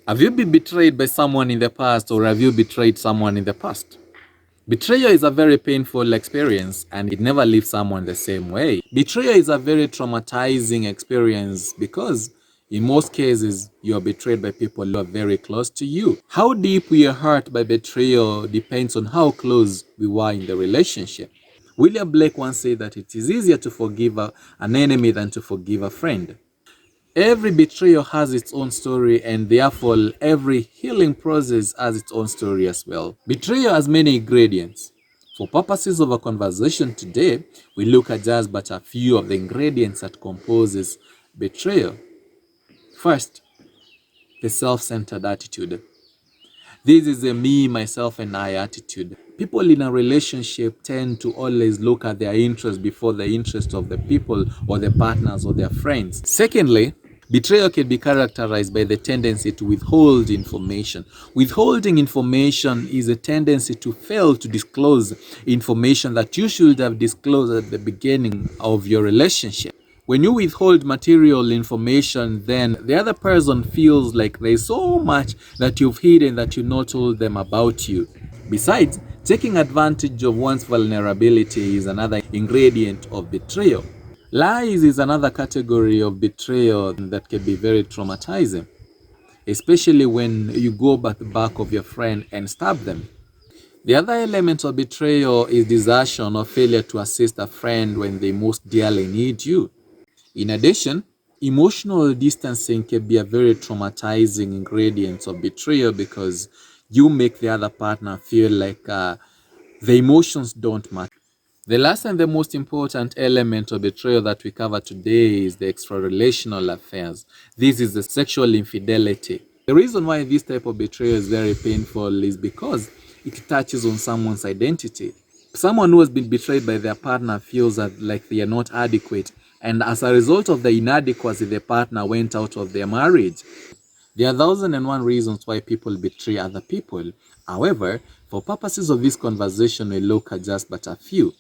Have you been betrayed by someone in the past, or have you betrayed someone in the past? Betrayal is a very painful experience and it never leaves someone the same way. Betrayal is a very traumatizing experience because in most cases you are betrayed by people who are very close to you. How deep we are hurt by betrayal depends on how close we were in the relationship. William Blake once said that it is easier to forgive an enemy than to forgive a friend. Every betrayal has its own story, and therefore every healing process has its own story as well. Betrayal has many ingredients. For purposes of our conversation today, we look at just but a few of the ingredients that composes betrayal. First, the self-centered attitude. This is a me, myself, and I attitude. People in a relationship tend to always look at their interests before the interest of the people or the partners or their friends. Secondly, betrayal can be characterized by the tendency to withhold information. Withholding information is a tendency to fail to disclose information that you should have disclosed at the beginning of your relationship. When you withhold material information, then the other person feels like there's so much that you've hidden that you not told them about you. Besides, taking advantage of one's vulnerability is another ingredient of betrayal. Lies is another category of betrayal that can be very traumatizing, especially when you go by the back of your friend and stab them. The other element of betrayal is desertion or failure to assist a friend when they most dearly need you. In addition, emotional distancing can be a very traumatizing ingredient of betrayal because you make the other partner feel like the emotions don't matter. The last and the most important element of betrayal that we cover today is the extra-relational affairs. This is the sexual infidelity. The reason why this type of betrayal is very painful is because it touches on someone's identity. Someone who has been betrayed by their partner feels that like they are not adequate, and as a result of the inadequacy, the partner went out of their marriage. There are 1,001 reasons why people betray other people. However, for purposes of this conversation, we look at just but a few.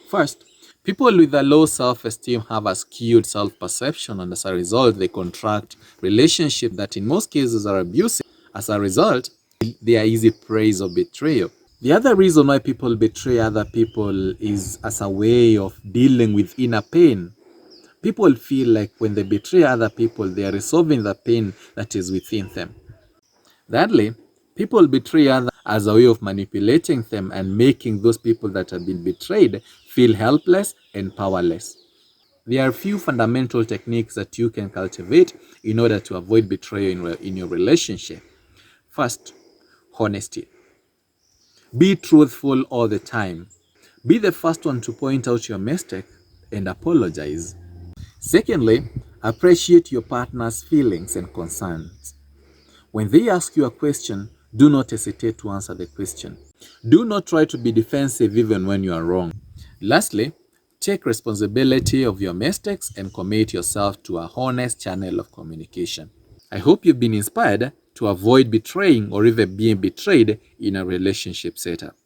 First, people with a low self-esteem have a skewed self-perception, and as a result, they contract relationships that in most cases are abusive. As a result, they are easy prey of betrayal. The other reason why people betray other people is as a way of dealing with inner pain. People feel like when they betray other people, they are resolving the pain that is within them. Thirdly, people betray others as a way of manipulating them and making those people that have been betrayed feel helpless and powerless. There are a few fundamental techniques that you can cultivate in order to avoid betrayal in your relationship. First, honesty. Be truthful all the time. Be the first one to point out your mistake and apologize. Secondly, appreciate your partner's feelings and concerns. When they ask you a question, do not hesitate to answer the question. Do not try to be defensive even when you are wrong. Lastly, take responsibility of your mistakes and commit yourself to a honest channel of communication. I hope you've been inspired to avoid betraying or even being betrayed in a relationship setup.